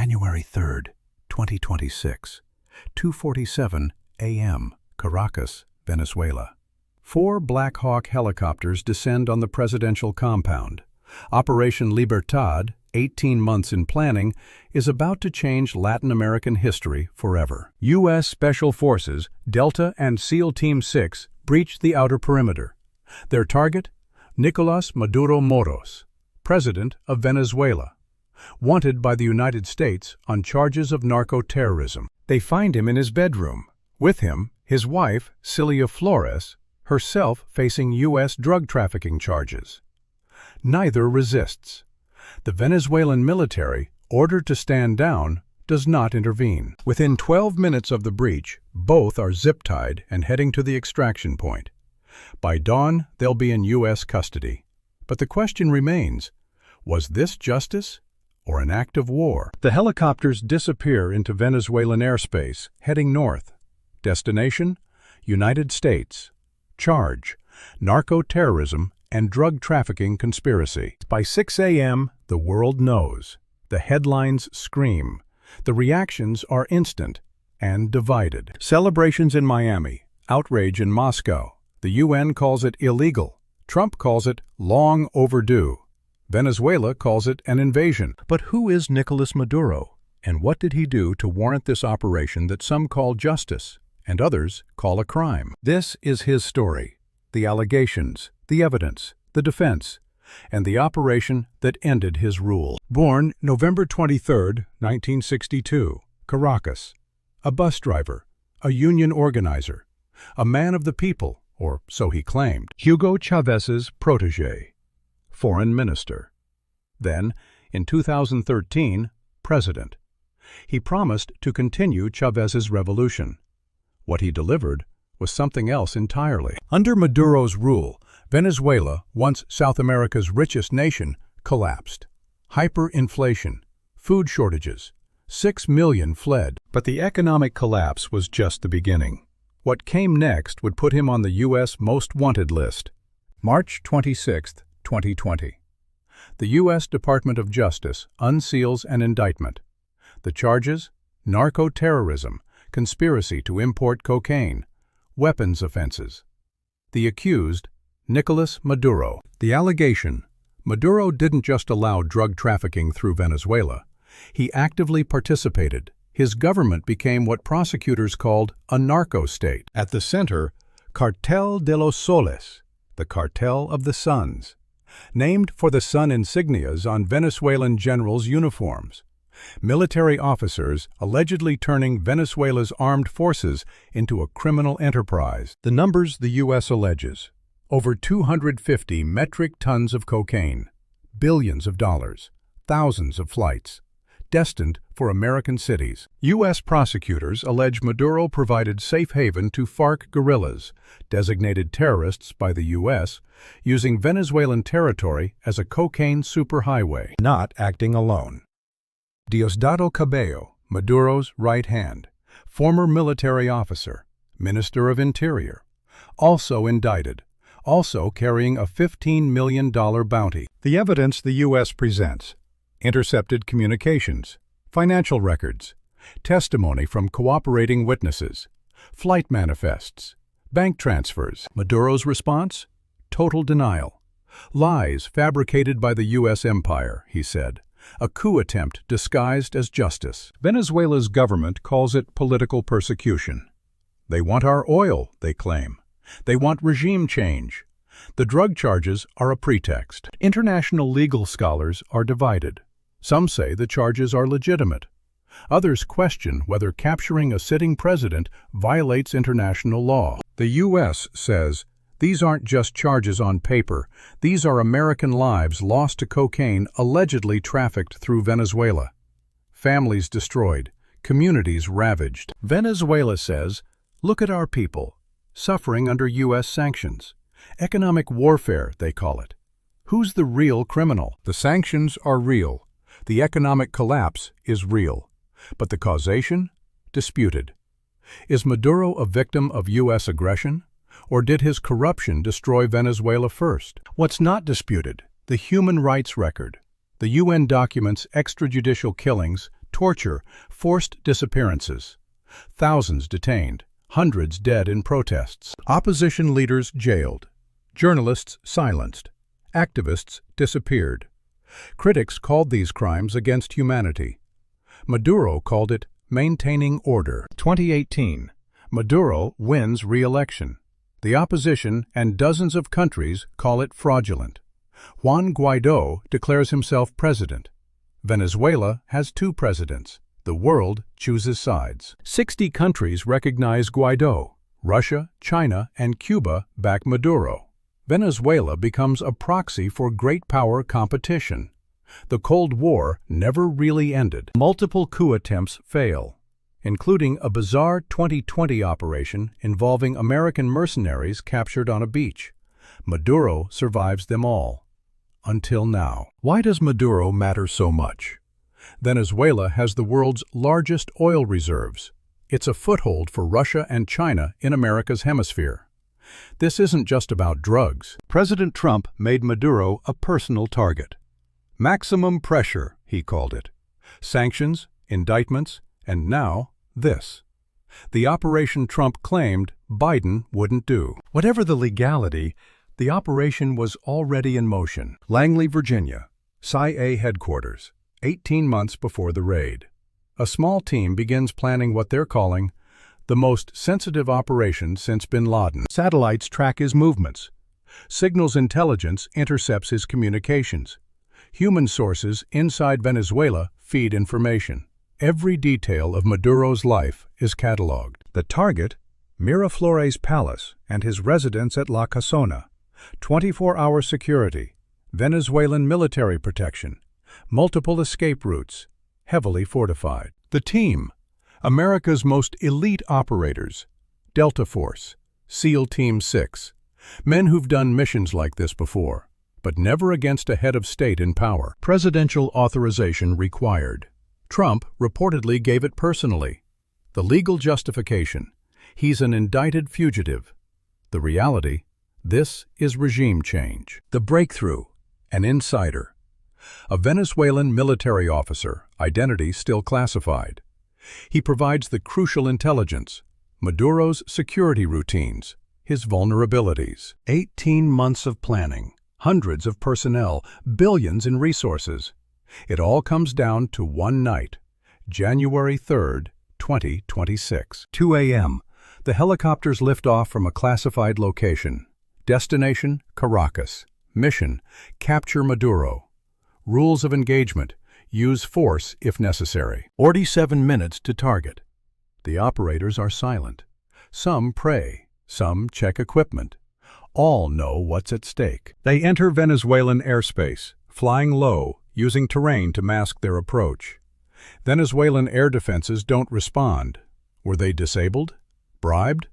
January 3rd, 2026, 2:47 a.m., Caracas, Venezuela. 4 Black Hawk helicopters descend on the presidential compound. Operation Libertad, 18 months in planning, is about to change Latin American history forever. U.S. Special Forces, Delta and SEAL Team 6 breached the outer perimeter. Their target? Nicolás Maduro Moros, President of Venezuela, wanted by the United States on charges of narco-terrorism. They find him in his bedroom. With him, his wife, Cilia Flores, herself facing U.S. drug trafficking charges. Neither resists. The Venezuelan military, ordered to stand down, does not intervene. Within 12 minutes of the breach, both are zip-tied and heading to the extraction point. By dawn, they'll be in U.S. custody. But the question remains, was this justice or an act of war? The helicopters disappear into Venezuelan airspace, heading north. Destination? United States. Charge: narco-terrorism and drug trafficking conspiracy. By 6 a.m., the world knows. The headlines scream. The reactions are instant and divided. Celebrations in Miami, outrage in Moscow. The UN calls it illegal. Trump calls it long overdue. Venezuela calls it an invasion. But who is Nicolás Maduro, and what did he do to warrant this operation that some call justice and others call a crime? This is his story, the allegations, the evidence, the defense, and the operation that ended his rule. Born November 23, 1962, Caracas. A bus driver, a union organizer, a man of the people, or so he claimed. Hugo Chávez's protégé. Foreign minister. Then, in 2013, president. He promised to continue Chávez's revolution. What he delivered was something else entirely. Under Maduro's rule, Venezuela, once South America's richest nation, collapsed. Hyperinflation, food shortages, 6 million fled. But the economic collapse was just the beginning. What came next would put him on the U.S. Most Wanted list. March 26, 2020. The U.S. Department of Justice unseals an indictment. The charges? Narco-terrorism, conspiracy to import cocaine, weapons offenses. The accused? Nicolás Maduro. The allegation? Maduro didn't just allow drug trafficking through Venezuela. He actively participated. His government became what prosecutors called a narco-state. At the center, Cartel de los Soles, the cartel of the suns, named for the sun insignias on Venezuelan generals' uniforms. Military officers allegedly turning Venezuela's armed forces into a criminal enterprise. The numbers the U.S. alleges: over 250 metric tons of cocaine, billions of dollars, thousands of flights, destined for American cities. U.S. prosecutors allege Maduro provided safe haven to FARC guerrillas, designated terrorists by the U.S., using Venezuelan territory as a cocaine superhighway. Not acting alone. Diosdado Cabello, Maduro's right hand, former military officer, Minister of Interior, also indicted, also carrying a $15 million bounty. The evidence the U.S. presents: intercepted communications, financial records, testimony from cooperating witnesses, flight manifests, bank transfers. Maduro's response? Total denial. Lies fabricated by the U.S. empire, he said. A coup attempt disguised as justice. Venezuela's government calls it political persecution. They want our oil, they claim. They want regime change. The drug charges are a pretext. International legal scholars are divided. Some say the charges are legitimate. Others question whether capturing a sitting president violates international law. The U.S. says, these aren't just charges on paper. These are American lives lost to cocaine allegedly trafficked through Venezuela. Families destroyed, communities ravaged. Venezuela says, look at our people, suffering under U.S. sanctions. Economic warfare, they call it. Who's the real criminal? The sanctions are real. The economic collapse is real. But the causation? Disputed. Is Maduro a victim of U.S. aggression? Or did his corruption destroy Venezuela first? What's not disputed? The human rights record. The UN documents extrajudicial killings, torture, forced disappearances. Thousands detained, hundreds dead in protests. Opposition leaders jailed. Journalists silenced. Activists disappeared. Critics called these crimes against humanity. Maduro called it maintaining order. 2018. Maduro wins re-election. The opposition and dozens of countries call it fraudulent. Juan Guaidó declares himself president. Venezuela has two presidents. The world chooses sides. 60 countries recognize Guaidó. Russia, China, and Cuba back Maduro. Venezuela becomes a proxy for great power competition. The Cold War never really ended. Multiple coup attempts fail, including a bizarre 2020 operation involving American mercenaries captured on a beach. Maduro survives them all. Until now. Why does Maduro matter so much? Venezuela has the world's largest oil reserves. It's a foothold for Russia and China in America's hemisphere. This isn't just about drugs. President Trump made Maduro a personal target. Maximum pressure, he called it. Sanctions, indictments, and now this. The operation Trump claimed Biden wouldn't do. Whatever the legality, the operation was already in motion. Langley, Virginia, CIA headquarters, 18 months before the raid. A small team begins planning what they're calling the most sensitive operation since bin Laden. Satellites track his movements. Signals intelligence intercepts his communications. Human sources inside Venezuela feed information. Every detail of Maduro's life is cataloged. The target, Miraflores Palace and his residence at La Casona. 24-hour security, Venezuelan military protection, multiple escape routes, heavily fortified. The team, America's most elite operators, Delta Force, SEAL Team 6, men who've done missions like this before, but never against a head of state in power. Presidential authorization required. Trump reportedly gave it personally. The legal justification, he's an indicted fugitive. The reality, this is regime change. The breakthrough, an insider. A Venezuelan military officer, identity still classified. He provides the crucial intelligence, Maduro's security routines, his vulnerabilities. 18 months of planning, hundreds of personnel, billions in resources. It all comes down to one night, January 3rd, 2026. 2 a.m. The helicopters lift off from a classified location. Destination, Caracas. Mission, capture Maduro. Rules of engagement, use force if necessary. 47 minutes to target. The operators are silent. Some pray, some check equipment. All know what's at stake. They enter Venezuelan airspace, flying low, using terrain to mask their approach. Venezuelan air defenses don't respond. Were they disabled, bribed,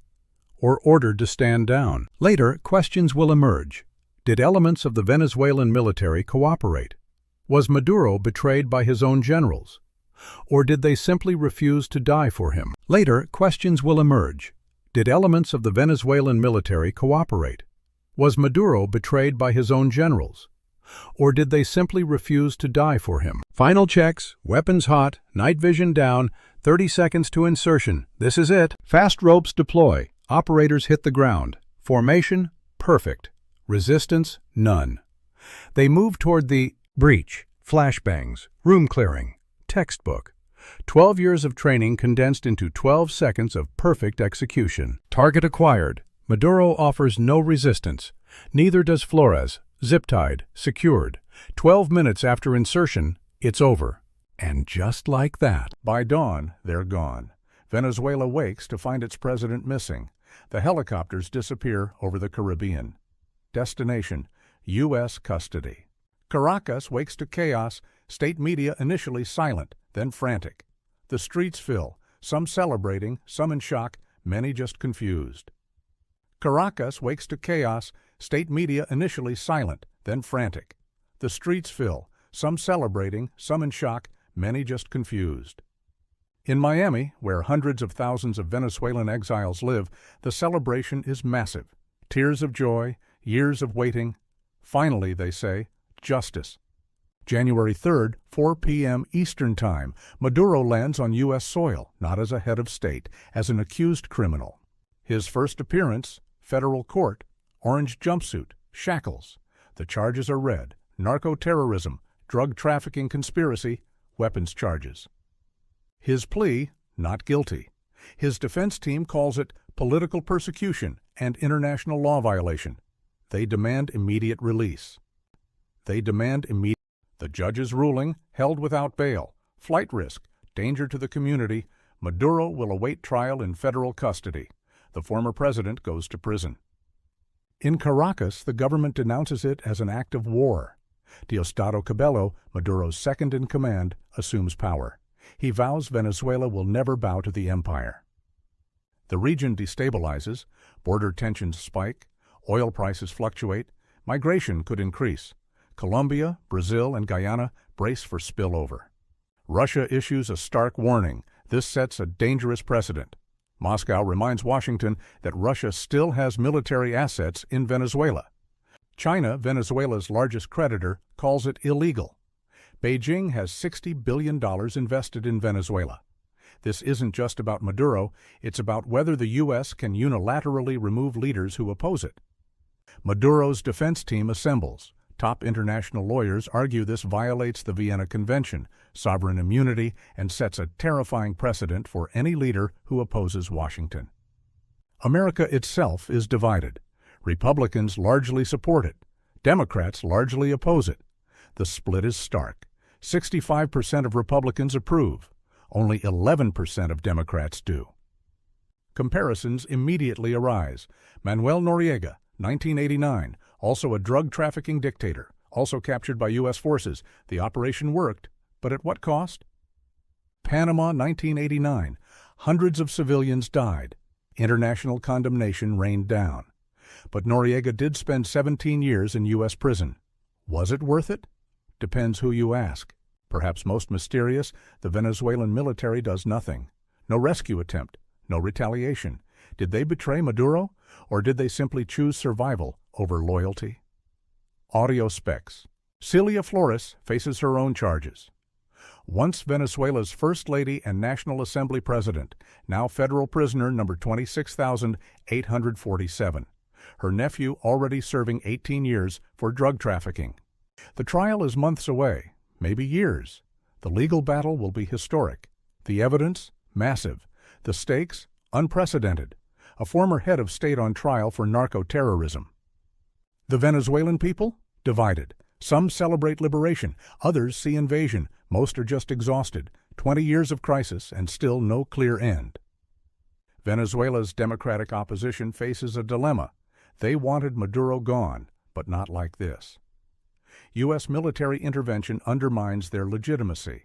or ordered to stand down? Later, questions will emerge. Did elements of the Venezuelan military cooperate? Was Maduro betrayed by his own generals? Or did they simply refuse to die for him? Later, questions will emerge. Did elements of the Venezuelan military cooperate? Was Maduro betrayed by his own generals? Or did they simply refuse to die for him? Final checks, weapons hot, night vision down, 30 seconds to insertion. This is it. Fast ropes deploy. Operators hit the ground. Formation, perfect. Resistance, none. They move toward the breach, flashbangs, room clearing, textbook. 12 years of training condensed into 12 seconds of perfect execution. Target acquired. Maduro offers no resistance. Neither does Flores. Zip-tied, secured. 12 minutes after insertion, it's over. And just like that, by dawn, they're gone. Venezuela wakes to find its president missing. The helicopters disappear over the Caribbean. Destination, U.S. custody. Caracas wakes to chaos, state media initially silent, then frantic. The streets fill, some celebrating, some in shock, many just confused. Caracas wakes to chaos, state media initially silent, then frantic. The streets fill, some celebrating, some in shock, many just confused. In Miami, where hundreds of thousands of Venezuelan exiles live, the celebration is massive. Tears of joy, years of waiting. Finally, they say, justice. January 3rd, 4 p.m. Eastern Time, Maduro lands on U.S. soil, not as a head of state, as an accused criminal. His first appearance, federal court, orange jumpsuit, shackles. The charges are red: narco-terrorism, drug trafficking conspiracy, weapons charges. His plea, not guilty. His defense team calls it political persecution and international law violation. They demand immediate release. The judge's ruling, held without bail, flight risk, danger to the community. Maduro will await trial in federal custody. The former president goes to prison. In Caracas, the government denounces it as an act of war. Diosdado Cabello, Maduro's second-in-command, assumes power. He vows Venezuela will never bow to the empire. The region destabilizes, border tensions spike, oil prices fluctuate, migration could increase. Colombia, Brazil, and Guyana brace for spillover. Russia issues a stark warning. This sets a dangerous precedent. Moscow reminds Washington that Russia still has military assets in Venezuela. China, Venezuela's largest creditor, calls it illegal. Beijing has $60 billion invested in Venezuela. This isn't just about Maduro, it's about whether the U.S. can unilaterally remove leaders who oppose it. Maduro's defense team assembles. Top international lawyers argue this violates the Vienna Convention, sovereign immunity, and sets a terrifying precedent for any leader who opposes Washington. America itself is divided. Republicans largely support it. Democrats largely oppose it. The split is stark. 65% of Republicans approve. Only 11% of Democrats do. Comparisons immediately arise. Manuel Noriega, 1989, also a drug trafficking dictator, also captured by U.S. forces. The operation worked, but at what cost? Panama, 1989. Hundreds of civilians died. International condemnation rained down. But Noriega did spend 17 years in U.S. prison. Was it worth it? Depends who you ask. Perhaps most mysterious, the Venezuelan military does nothing. No rescue attempt, no retaliation. Did they betray Maduro, or did they simply choose survival over loyalty? Audio specs. Celia Flores faces her own charges. Once Venezuela's First Lady and National Assembly President, now federal prisoner number 26,847. Her nephew already serving 18 years for drug trafficking. The trial is months away, maybe years. The legal battle will be historic. The evidence, massive. The stakes, unprecedented. A former head of state on trial for narco-terrorism. The Venezuelan people? Divided. Some celebrate liberation, others see invasion, most are just exhausted. 20 years of crisis and still no clear end. Venezuela's democratic opposition faces a dilemma. They wanted Maduro gone, but not like this. U.S. military intervention undermines their legitimacy.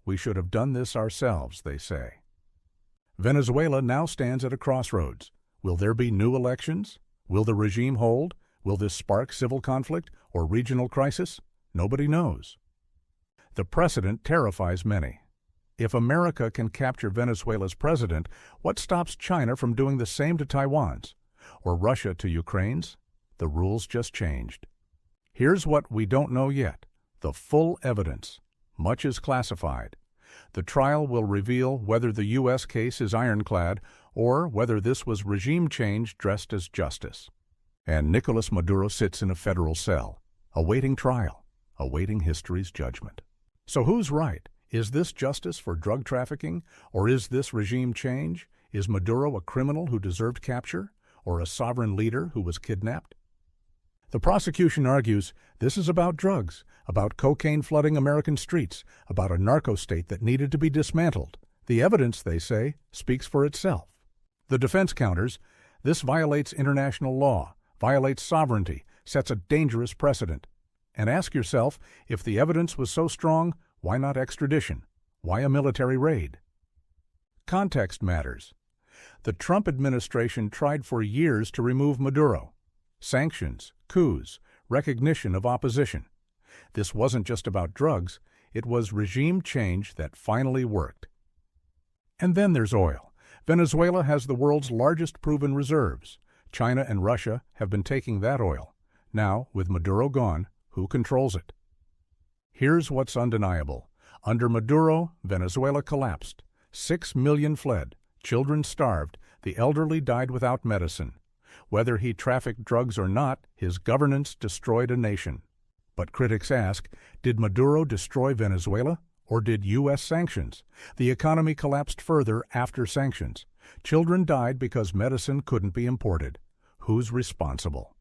We should have done this ourselves, they say. Venezuela now stands at a crossroads. Will there be new elections? Will the regime hold? Will this spark civil conflict or regional crisis? Nobody knows. The precedent terrifies many. If America can capture Venezuela's president, what stops China from doing the same to Taiwan's? Or Russia to Ukraine's? The rules just changed. Here's what we don't know yet: the full evidence. Much is classified. The trial will reveal whether the U.S. case is ironclad or whether this was regime change dressed as justice. And Nicolás Maduro sits in a federal cell, awaiting trial, awaiting history's judgment. So who's right? Is this justice for drug trafficking, or is this regime change? Is Maduro a criminal who deserved capture, or a sovereign leader who was kidnapped? The prosecution argues this is about drugs, about cocaine flooding American streets, about a narco-state that needed to be dismantled. The evidence, they say, speaks for itself. The defense counters, this violates international law, violates sovereignty, sets a dangerous precedent. And ask yourself, if the evidence was so strong, why not extradition? Why a military raid? Context matters. The Trump administration tried for years to remove Maduro. Sanctions, coups, recognition of opposition. This wasn't just about drugs, it was regime change that finally worked. And then there's oil. Venezuela has the world's largest proven reserves. China and Russia have been taking that oil. Now, with Maduro gone, who controls it? Here's what's undeniable. Under Maduro, Venezuela collapsed. 6 million fled, children starved, the elderly died without medicine. Whether he trafficked drugs or not, his governance destroyed a nation. But critics ask, did Maduro destroy Venezuela, or did U.S. sanctions? The economy collapsed further after sanctions. Children died because medicine couldn't be imported. Who's responsible?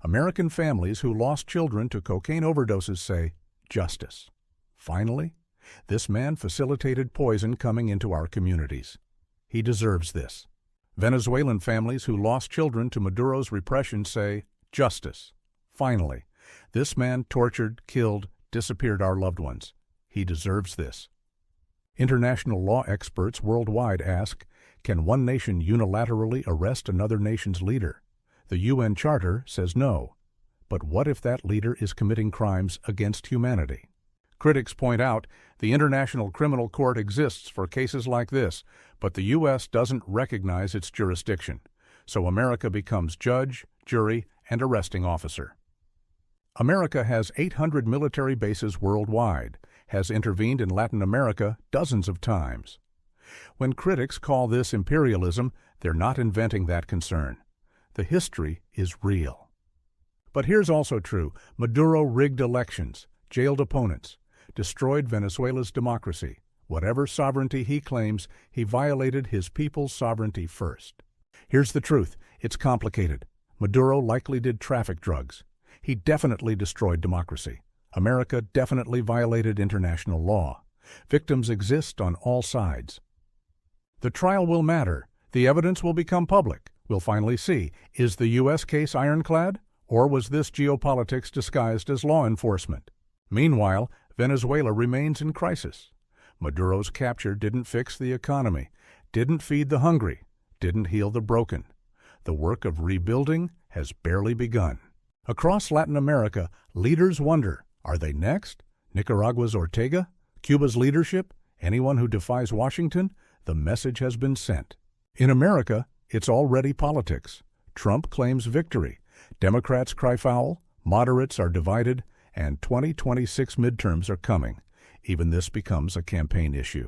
American families who lost children to cocaine overdoses say, justice. Finally, this man facilitated poison coming into our communities. He deserves this. Venezuelan families who lost children to Maduro's repression say, justice. Finally, this man tortured, killed, disappeared our loved ones. He deserves this. International law experts worldwide ask, can one nation unilaterally arrest another nation's leader? The UN Charter says no. But what if that leader is committing crimes against humanity? Critics point out the International Criminal Court exists for cases like this, but the U.S. doesn't recognize its jurisdiction. So America becomes judge, jury, and arresting officer. America has 800 military bases worldwide, has intervened in Latin America dozens of times. When critics call this imperialism, they're not inventing that concern. The history is real. But here's also true. Maduro rigged elections, jailed opponents, destroyed Venezuela's democracy. Whatever sovereignty he claims, he violated his people's sovereignty first. Here's the truth. It's complicated. Maduro likely did traffic drugs. He definitely destroyed democracy. America definitely violated international law. Victims exist on all sides. The trial will matter. The evidence will become public. We'll finally see, is the U.S. case ironclad, or was this geopolitics disguised as law enforcement? Meanwhile, Venezuela remains in crisis. Maduro's capture didn't fix the economy, didn't feed the hungry, didn't heal the broken. The work of rebuilding has barely begun. Across Latin America, leaders wonder, are they next? Nicaragua's Ortega? Cuba's leadership? Anyone who defies Washington? The message has been sent. In America, it's already politics. Trump claims victory. Democrats cry foul, moderates are divided, and 2026 midterms are coming. Even this becomes a campaign issue.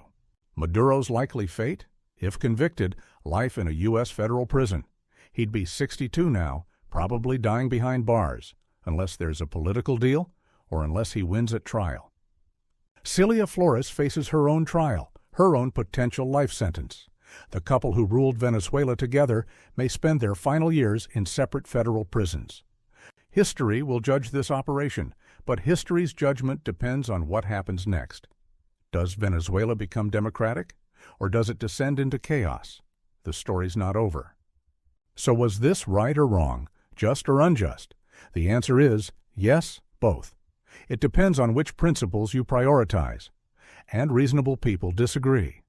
Maduro's likely fate? If convicted, life in a U.S. federal prison. He'd be 62 now, probably dying behind bars, unless there's a political deal or unless he wins at trial. Cilia Flores faces her own trial, her own potential life sentence. The couple who ruled Venezuela together may spend their final years in separate federal prisons. History will judge this operation, but history's judgment depends on what happens next. Does Venezuela become democratic, or does it descend into chaos? The story's not over. So was this right or wrong, just or unjust? The answer is yes, both. It depends on which principles you prioritize, and reasonable people disagree.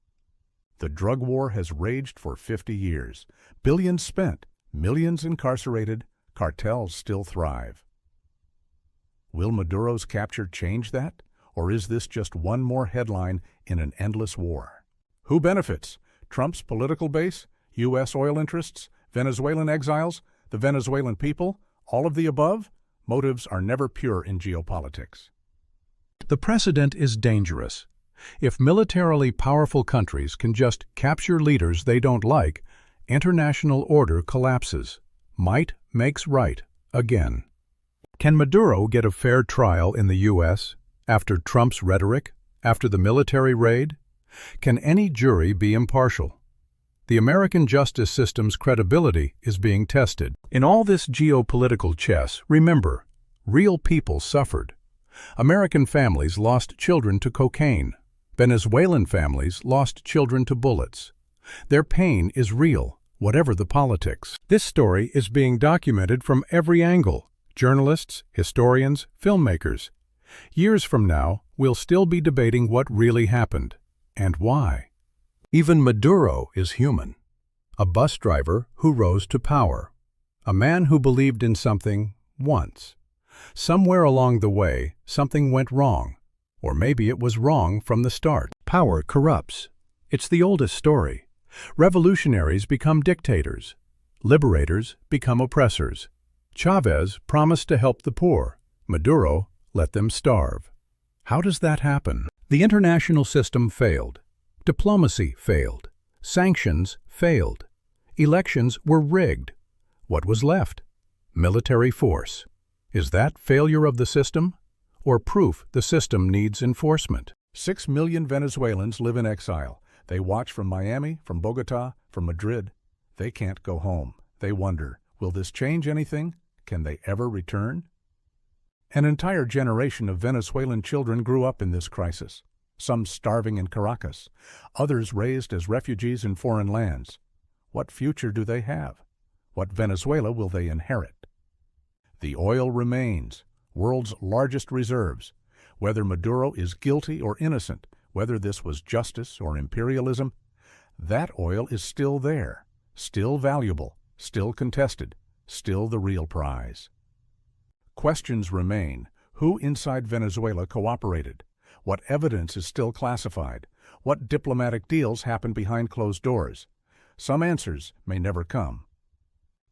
The drug war has raged for 50 years. Billions spent, millions incarcerated, cartels still thrive. Will Maduro's capture change that, or is this just one more headline in an endless war? Who benefits? Trump's political base? U.S. oil interests? Venezuelan exiles? The Venezuelan people? All of the above? Motives are never pure in geopolitics. The precedent is dangerous. If militarily powerful countries can just capture leaders they don't like, international order collapses. Might makes right, again. Can Maduro get a fair trial in the U.S. after Trump's rhetoric, after the military raid? Can any jury be impartial? The American justice system's credibility is being tested. In all this geopolitical chess, remember, real people suffered. American families lost children to cocaine. Venezuelan families lost children to bullets. Their pain is real, whatever the politics. This story is being documented from every angle. Journalists, historians, filmmakers. Years from now, we'll still be debating what really happened, and why. Even Maduro is human. A bus driver who rose to power. A man who believed in something once. Somewhere along the way, something went wrong. Or maybe it was wrong from the start. Power corrupts. It's the oldest story. Revolutionaries become dictators. Liberators become oppressors. Chavez promised to help the poor. Maduro let them starve. How does that happen? The international system failed. Diplomacy failed. Sanctions failed. Elections were rigged. What was left? Military force. Is that failure of the system, or proof the system needs enforcement? 6 million Venezuelans live in exile. They watch from Miami, from Bogota, from Madrid. They can't go home. They wonder, will this change anything? Can they ever return? An entire generation of Venezuelan children grew up in this crisis, some starving in Caracas, others raised as refugees in foreign lands. What future do they have? What Venezuela will they inherit? The oil remains, world's largest reserves. Whether Maduro is guilty or innocent, whether this was justice or imperialism, that oil is still there, still valuable, still contested, still the real prize. Questions remain. Who inside Venezuela cooperated? What evidence is still classified? What diplomatic deals happened behind closed doors? Some answers may never come.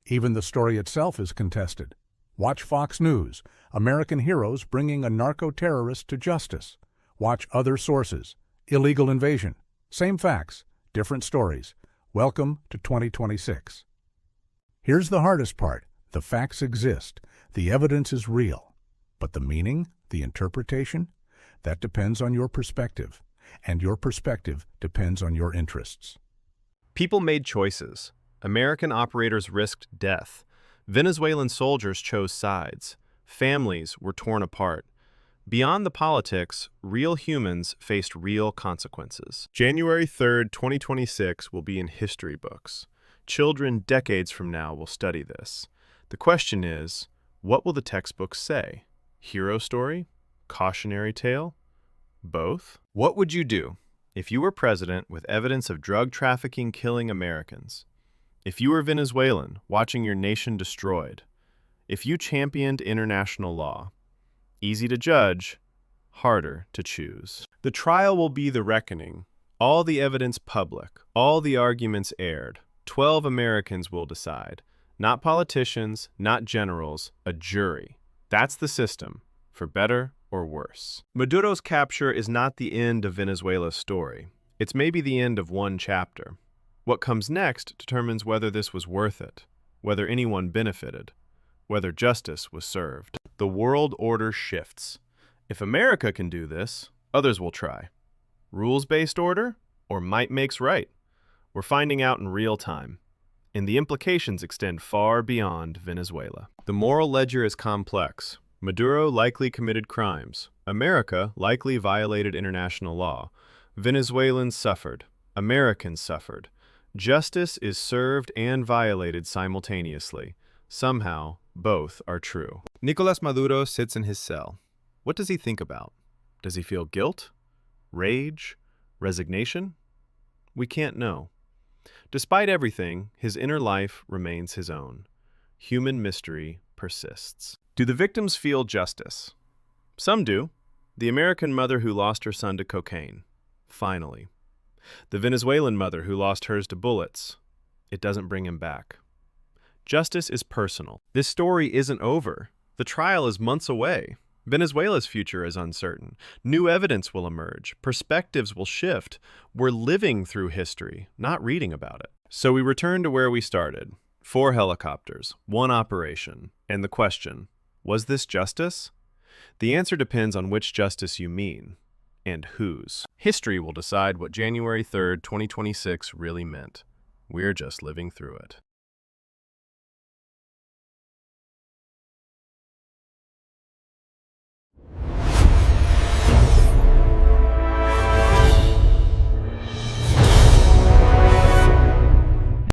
Even the story itself is contested. Watch Fox News, American heroes bringing a narco-terrorist to justice. Watch other sources, illegal invasion. Same facts, different stories. Welcome to 2026. Here's the hardest part. The facts exist. The evidence is real. But the meaning, the interpretation, that depends on your perspective. And your perspective depends on your interests. People made choices. American operators risked death. Venezuelan soldiers chose sides. Families were torn apart. Beyond the politics, real humans faced real consequences. January 3rd, 2026 will be in history books. Children decades from now will study this. The question is, what will the textbooks say? Hero story? Cautionary tale? Both? What would you do if you were president with evidence of drug trafficking killing Americans? If you were Venezuelan watching your nation destroyed? If you championed international law? Easy to judge, harder to choose. The trial will be the reckoning. All the evidence public, all the arguments aired. 12 Americans will decide. Not politicians, not generals, a jury. That's the system, for better or worse. Maduro's capture is not the end of Venezuela's story. It's maybe the end of one chapter. What comes next determines whether this was worth it, whether anyone benefited, whether justice was served. The world order shifts. If America can do this, others will try. Rules-based order or might makes right? We're finding out in real time. And the implications extend far beyond Venezuela. The moral ledger is complex. Maduro likely committed crimes. America likely violated international law. Venezuelans suffered. Americans suffered. Justice is served and violated simultaneously. Somehow, both are true. Nicolás Maduro sits in his cell. What does he think about? Does he feel guilt? Rage? Resignation? We can't know. Despite everything, his inner life remains his own. Human mystery persists. Do the victims feel justice? Some do. The American mother who lost her son to cocaine. Finally. The Venezuelan mother who lost hers to bullets. It doesn't bring him back. Justice is personal. This story isn't over. The trial is months away. Venezuela's future is uncertain. New evidence will emerge. Perspectives will shift. We're living through history, not reading about it. So we return to where we started. 4 helicopters, 1 operation, and the question, was this justice? The answer depends on which justice you mean, and whose. History will decide what January 3rd, 2026 really meant. We're just living through it.